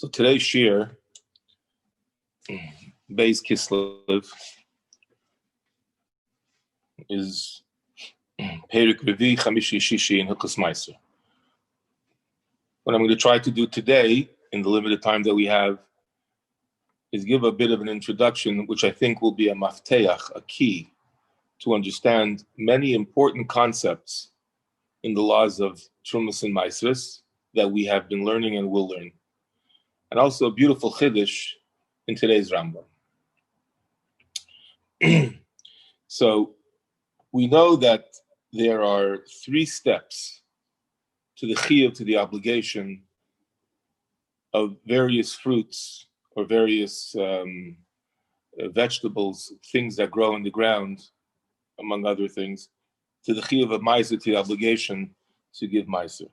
So today's shir, Beis Kislev, is Perik Revi Chamishi Shishi in Hilchos Maaser. What I'm going to try to do today, in the limited time that we have, is give a bit of an introduction, which I think will be a mafteach, a key, to understand many important concepts in the laws of Trumas and Maaseres that we have been learning and will learn. And also a beautiful chiddush in today's Rambam. So we know that there are 3 steps to the chiyuv, to the obligation of various fruits or various vegetables, things that grow in the ground, among other things, to the chiyuv of Maaser, to the obligation to give Maaser.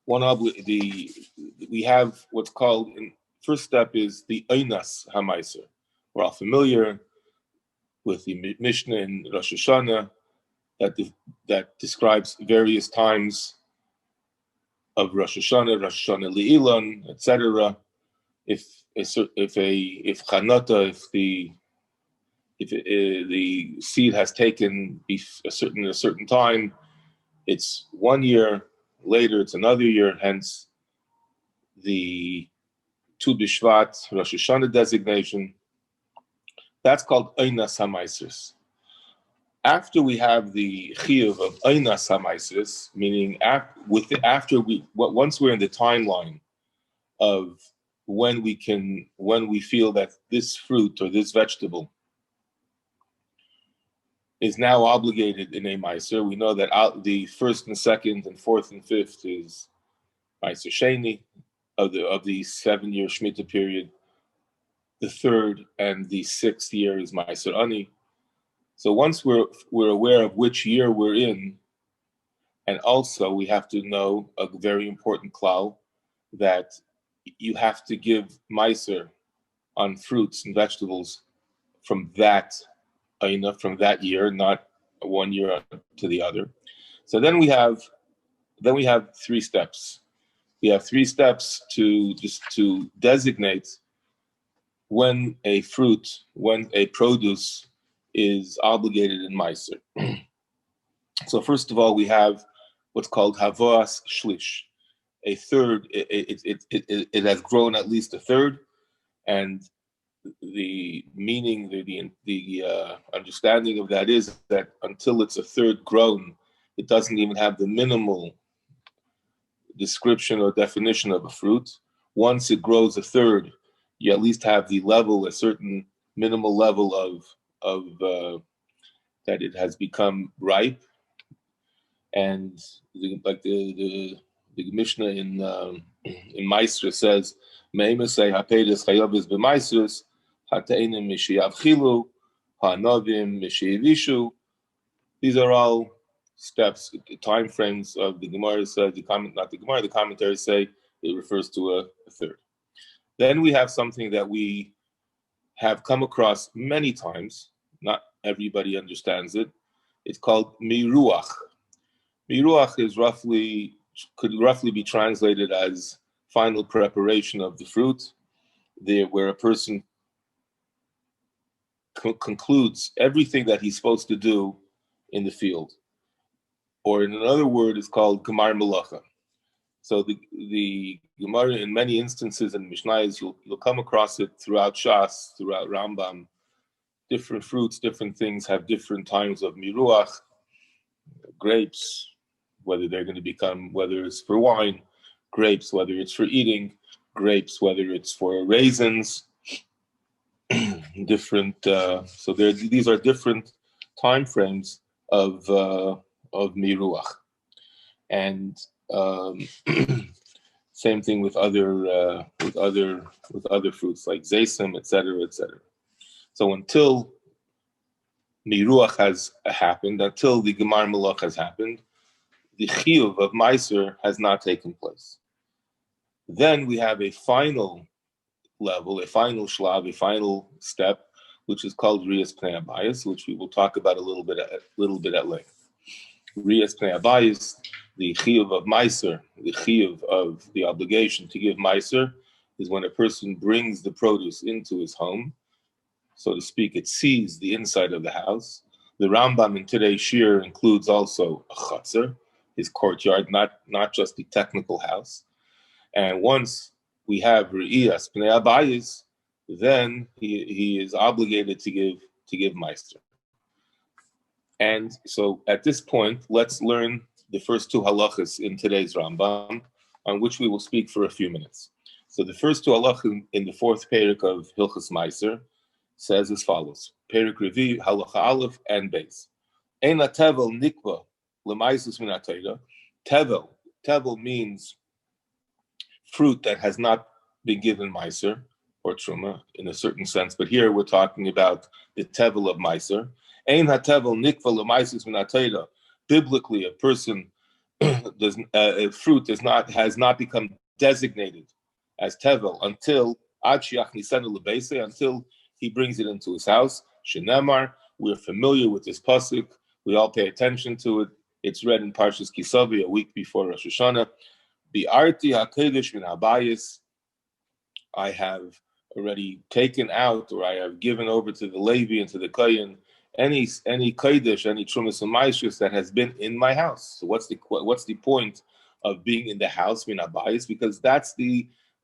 We have what's called, first step is the Einas HaMaaser. We're all familiar with the Mishnah in Rosh Hashanah that describes various times of Rosh Hashanah Le'ilan, etc. If the seed has taken a certain time, it's 1 year. Later, it's another year. Hence, the Tu B'Shvat Rosh Hashanah designation. That's called Einas HaMaaseres. After we have the chiyuv of Einas HaMaaseres, meaning once we're in the timeline of when we feel that this fruit or this vegetable is now obligated in a Maaser, we know that the first and second and fourth and fifth is Maaser Sheni of the 7-year Shemitah period. The third and the 6th year is Maaser Ani. So once we're aware of which year we're in, and also we have to know a very important klal, that you have to give Maaser on fruits and vegetables from that year, not 1 year to the other. So then we have 3 steps. We have 3 steps to designate when a produce is obligated in Maaser. So first of all, we have what's called Havas Shlish, a third. It has grown at least a third, and the meaning, the understanding of that is that until it's a third grown, it doesn't even have the minimal description or definition of a fruit. Once it grows a third, you at least have a certain minimal level of that it has become ripe. And the Mishnah in Maaser says, "Me'imesei hapedes chayavis b'Maaseres, hateinim mishiavchilu, ha'anavim mishiavishu." These are all steps, time frames of the Gemara says. The commentaries say it refers to a third. Then we have something that we have come across many times. Not everybody understands it. It's called miruach. Miruach could roughly be translated as final preparation of the fruit, where a person concludes everything that he's supposed to do in the field. Or in another word, it's called Gemar Melacha. So the Gemara, in many instances in Mishnayos, you'll come across it throughout Shas, throughout Rambam. Different fruits, different things have different times of miruach. Grapes, whether it's for wine, grapes, whether it's for eating, grapes, whether it's for raisins, different. So these are different time frames of miruach, and same thing with other fruits like zaysim, etc., etc. So until miruach has happened, until the gemar melach has happened, the chiyuv of Maaser has not taken place. Then we have a final level, a final shlav, a final step, which is called riyas pnei habayis, which we will talk about a little bit at length. Riyas pnei habayis The chiyuv of Maaser, the chiyuv of the obligation to give Maaser, is when a person brings the produce into his home, so to speak. It sees the inside of the house. The Rambam in today's shir includes also a chutzner, his courtyard, not just the technical house. And once we have re'iyas pnei abayis, then he is obligated to give Maaser. And so at this point, let's learn the first two halachas in today's Rambam, on which we will speak for a few minutes. So the first two halachas in the fourth perek of Hilchas Maaser says as follows: Perek Revi, halacha aleph and beis. Ein tevel nikva lemaisus min hatayra. Tevel means fruit that has not been given Maaser or truma in a certain sense, but here we're talking about the tevel of Maaser. Ein hatevel nikva lemaisus min hatayra. Biblically, a person a fruit has not become designated as tevel until until he brings it into his house. Shenemar, we're familiar with this pasuk. We all pay attention to it. It's read in Parshas Kisavi a week before Rosh Hashanah. Bi'arti hakedesh min habayis. I have already taken out, or I have given over to the Levi and to the Kohen any kodesh, any trumas and maishus that has been in my house. So what's the point of being in the house min habayis? Because that's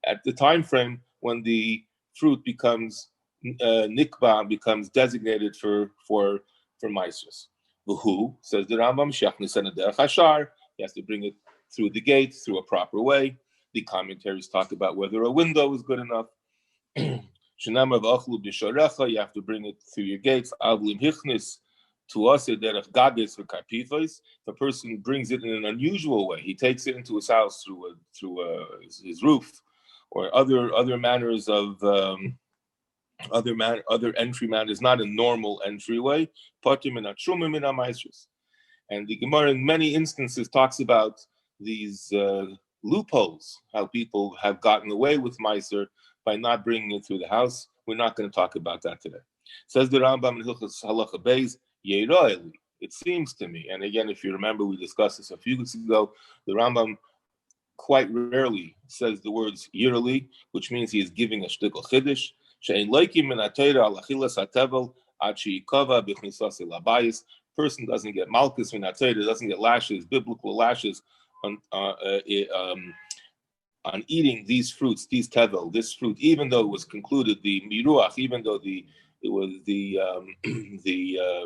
at the time frame when the fruit becomes nikba, becomes designated for maishus. Who says the Rambam shachnisan derech hashar? He has to bring it through the gate, through a proper way. The commentaries talk about whether a window is good enough. You have to bring it through your gates. To us, if a person brings it in an unusual way, he takes it into his house through his roof, or other manners of other entry manners, not a normal entryway. And the Gemara in many instances talks about these loopholes, how people have gotten away with Maaser by not bringing it through the house. We're not going to talk about that today. Says the Rambam in Hilchos Halacha Beis, Yeroeli. It seems to me, and again, if you remember, we discussed this a few weeks ago, the Rambam quite rarely says the words Yeroeli, which means he is giving a shtickle chiddush. She'ein leikim min hatayra al achilas hatevel ad she'ikava b'chnisas el habayis. Person doesn't get malchus min hatayra, doesn't get lashes, biblical lashes on eating these fruits, this fruit, even though it was concluded the miruach, even though the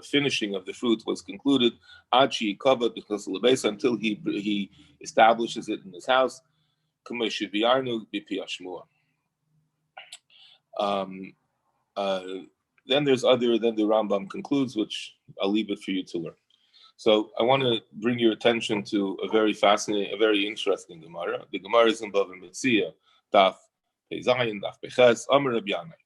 finishing of the fruit was concluded, until he establishes it in his house. Then the Rambam concludes, which I'll leave it for you to learn. So I want to bring your attention to a very fascinating, a very interesting Gemara. The Gemara is in Bava Metzia, Daf Pezayin, Daf Peches, Amar Rabbi Yanai.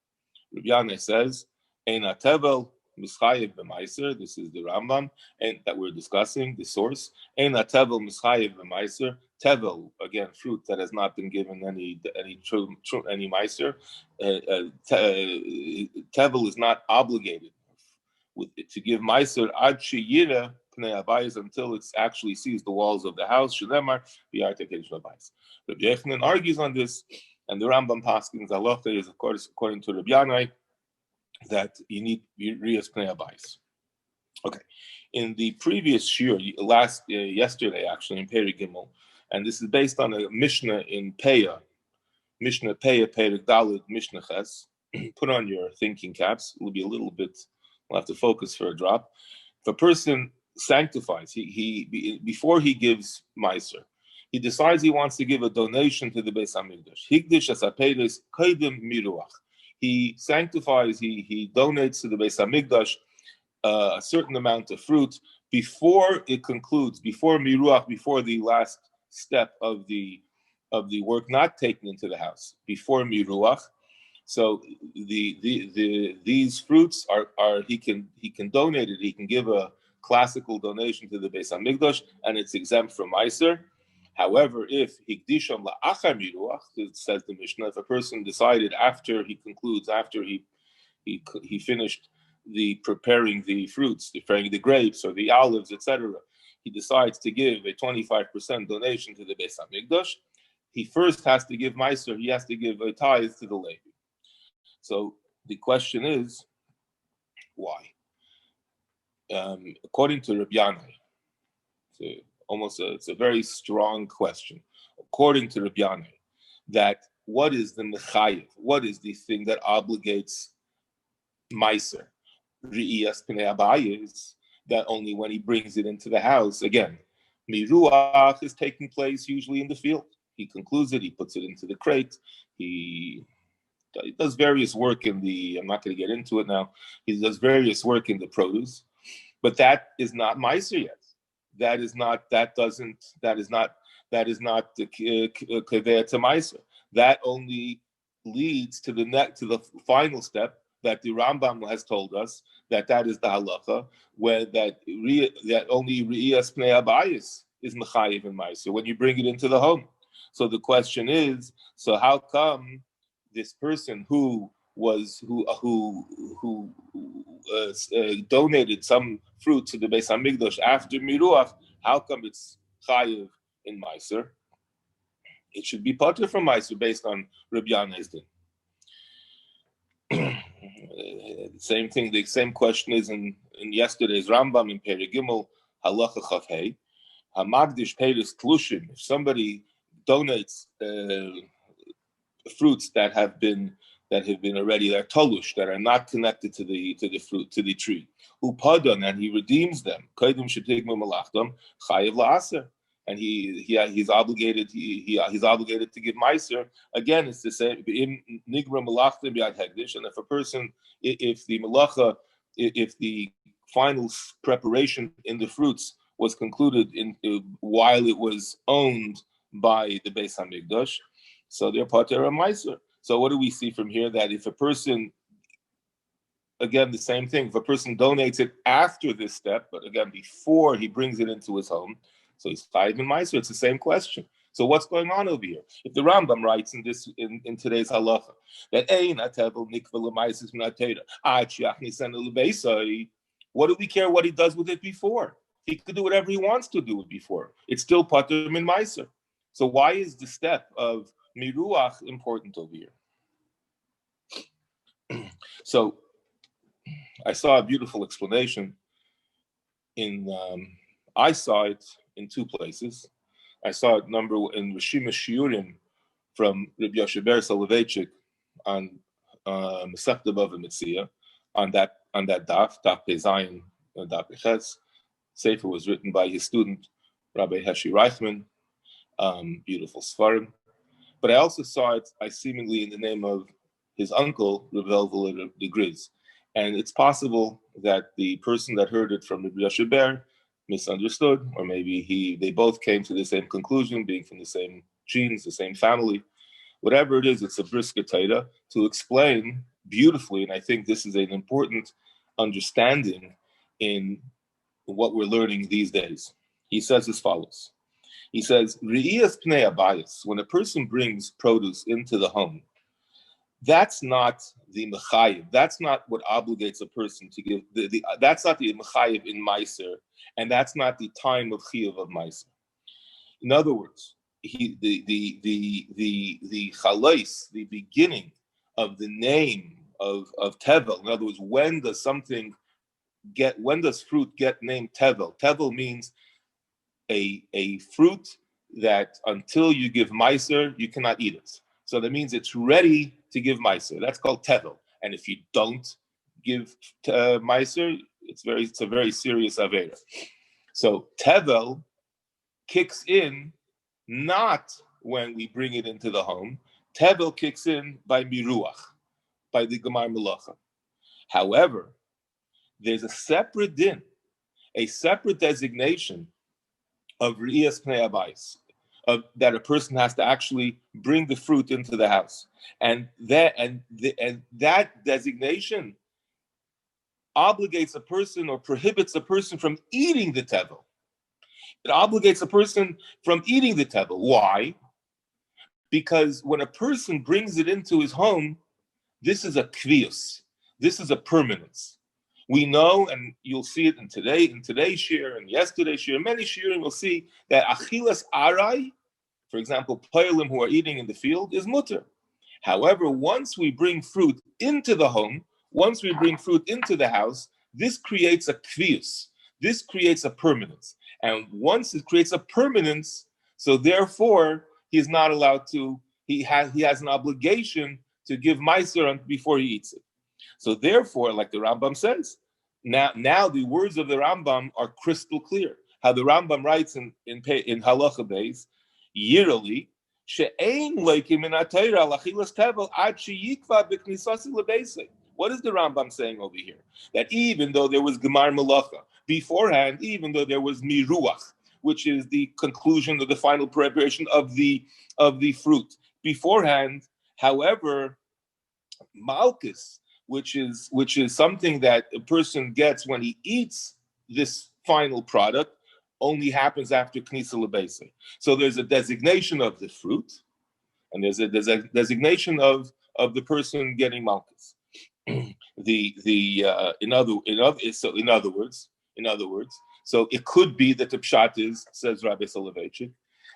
Rabbi Yanai says, Ein hatevel mischayev b'maiser. This is the Rambam, and that we're discussing, the source. Ein hatevel mischayev b'maiser. Tevel, again, fruit that has not been given any maiser. Tevel is not obligated to give maiser ad sheyira pnei habayis, until it actually sees the walls of the house. Shenemar bi'arti hakedesh habayis. Rabbi Yochanan argues on this, and the Rambam paskins halacha is, of course, according to Rabbi Yanai, that you need riyas pnei habayis. Okay, in the previous shir, yesterday actually in Perek Gimel, and this is based on a Mishnah in Peah, Perek Daled, Mishnah Ches. Put on your thinking caps. It will be a little bit. We'll have to focus for a drop. If a person sanctifies, he before he gives Maaser, he decides he wants to give a donation to the Beis Hamikdash. Hikdish as hapedes kodim miruach. He sanctifies, he donates to the Beis Hamikdash a certain amount of fruit before it concludes, before miruach, before the last step of the work not taken into the house, before miruach. So these fruits are he can donate it. He can give a classical donation to the Beis Hamikdash, and it's exempt from Maaser. However, if hikdisham la'achar miruach, it says the Mishnah, if a person decided after he concludes, after he finished preparing the fruits, preparing the grapes or the olives, etc., he decides to give a 25% donation to the Beis Hamikdash, he first has to give Maaser, he has to give a tithe to the Levi. So the question is, why? According to Rabbi Yanai, it's a very strong question. According to Rabbi Yanai, that what is the mechayev? What is the thing that obligates Maaser? Re'iyas Pnei Abayis, that only when he brings it into the house, again, Miruach is taking place usually in the field. He concludes it, he puts it into the crate, he does various work in the, I'm not going to get into it now, he does various work in the produce, but that is not Maaser yet. That is not the kaveh to Maaser. That only leads to the final step that the Rambam has told us that is the halacha, where that only re'iyas pnei abayis is mechayiv in Maaser when you bring it into the home. So the question is, so how come this person who donated some fruit to the Beis Hamikdash after Miruach, how come it's chayiv in Maaser? It should be patur from Maaser based on Rabbi Yanai's din. Same thing. The same question is in yesterday's Rambam in Perek Gimel Halacha Chaf Hey. Hamagdish Peiris Tlushim. If somebody donates fruits that have been already, they're tolush, that are not connected to the fruit, to the tree. Upadan, and he redeems them. Kaidim shetigmu malachtam chayiv la'aser, and he's obligated he's obligated to give Maaser. Again, it's the same. In nigra malachtam biad hegdish, and if a person, if the malacha, if the final preparation in the fruits was concluded while it was owned by the Beis Hamikdash, so they're pater a Maaser. So what do we see from here? That if a person, again, the same thing, if a person donates it after this step, but again, before he brings it into his home, so he's chayiv in Maaser. It's the same question. So what's going on over here? If the Rambam writes in today's halacha that what do we care what he does with it before? He could do whatever he wants to do it before. It's still patur min Maaser. So why is the step of miruach important over here? So I saw a beautiful explanation I saw it in two places. I saw it in Rishima Shiurim from Rabbi Yoshe Soloveitchik on Masechta Bava Metzia, on that daf Pezayin, daf Peches. Sefer was written by his student Rabbi Heshi Reichman. Beautiful Sfarim. But I also saw it, seemingly in the name of his uncle, Rav Elvel de Griz. And it's possible that the person that heard it from Rabbi Yoshe Ber misunderstood, or maybe they both came to the same conclusion, being from the same genes, the same family. Whatever it is, it's a Brisker Torah to explain beautifully, and I think this is an important understanding in what we're learning these days. He says as follows. He says, Re'iyas Pnei Abayis, when a person brings produce into the home, that's not the mechayiv. That's not what obligates a person to give. That's not the mechayiv in Maaser, and that's not the time of chiyuv of Maaser. In other words, the chalais, the beginning of the name of tevel. In other words, when does fruit get named tevel? Tevel means a fruit that until you give Maaser, you cannot eat it. So that means it's ready to give Maaser. That's called tevel. And if you don't give Maaser, it's a very serious avera. So tevel kicks in not when we bring it into the home. Tevel kicks in by miruach, by the gemar melacha. However, there's a separate din, a separate designation of re'iyas pnei abayis, that a person has to actually bring the fruit into the house, and that designation obligates a person or prohibits a person from eating the tevel. It obligates a person from eating the tevel. Why? Because when a person brings it into his home, this is a kvius. This is a permanence. We know, and you'll see it in today's shir, and yesterday's shir, many shir, and you'll see that achilas arai, for example, poilim who are eating in the field, is mutter. However, once we bring fruit into the home, once we bring fruit into the house, this creates a kvius. This creates a permanence. And once it creates a permanence, so therefore, he's not allowed to, he has an obligation to give Maaser before he eats it. So therefore, like the Rambam says, now the words of the Rambam are crystal clear. How the Rambam writes in Halacha Beis, yearly, what is the Rambam saying over here? That even though there was Gemar Malacha beforehand, even though there was Miruach, which is the conclusion of the final preparation of the fruit beforehand, however, Malchus, which is something that a person gets when he eats this final product, only happens after Knisa Lebesa. So there's a designation of the fruit, and there's a designation of the person getting Malchus. In other words, so it could be that the pshat is, says Rabbi Soloveitchik,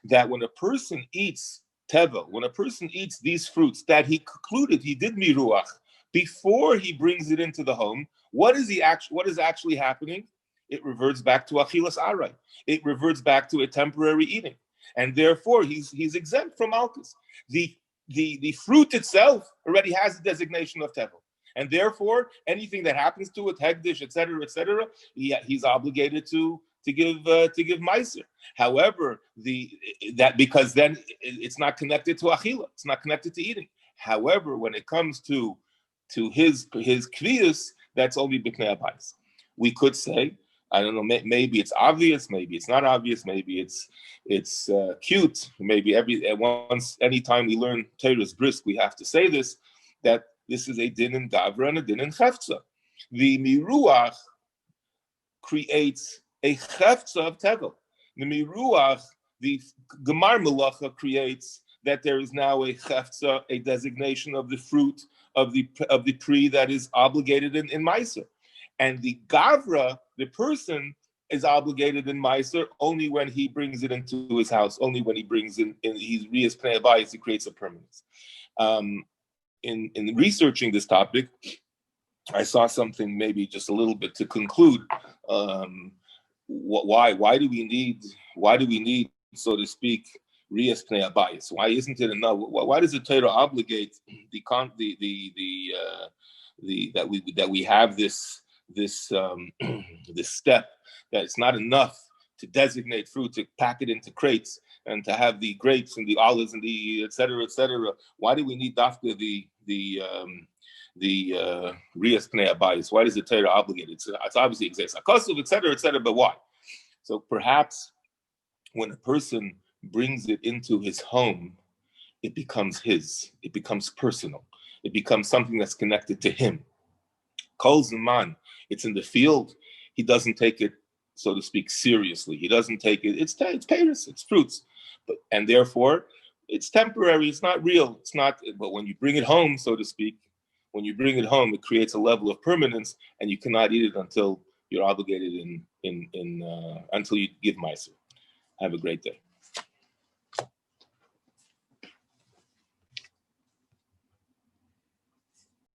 that when a person eats tevel, when a person eats these fruits that he concluded he did miruach before he brings it into the home, what is actually happening? It reverts back to achilas arai. It reverts back to a temporary eating, and therefore he's exempt from malchus. The fruit itself already has the designation of tevel, and therefore anything that happens to it, hegdish, etc., he's obligated to give Maaser. However, because then it's not connected to achila, it's not connected to eating. However, when it comes to his kviyus, that's only b'knei abayis. We could say, I don't know, maybe it's obvious, maybe it's not obvious, maybe it's cute, maybe anytime we learn Torah's brisk, we have to say this, that this is a din in Gavra and a din in Chefza. The Miruach creates a Chefza of Tevel. The Miruach, the Gemar Melacha, creates that there is now a Chefza, a designation of the fruit of the tree that is obligated in Maaser. And the Gavra, the person, is obligated in Maaser only when he brings it into his house, only when he brings in his Riyas Pnei Abayis, he creates a permanence. In researching this topic, I saw something maybe just a little bit to conclude. Why do we need, so to speak, Riyas Pnei Abayis? Why isn't it enough? Why does the Torah obligate that we have this step, that it's not enough to designate fruit, to pack it into crates, and to have the grapes and the olives and the et cetera? Why do we need dafka the Riyas Pnei Abayis? Why does the Torah obligate it? It's obviously exists, akasuv, et cetera, but why? So perhaps when a person brings it into his home, it becomes his. It becomes personal. It becomes something that's connected to him. Kol Zaman, it's in the field. He doesn't take it, so to speak, seriously. He doesn't take it. It's payers, it's fruits, and therefore it's temporary. It's not real. It's not. But when you bring it home, so to speak, it creates a level of permanence, and you cannot eat it until you're obligated until you give Maaser. Have a great day.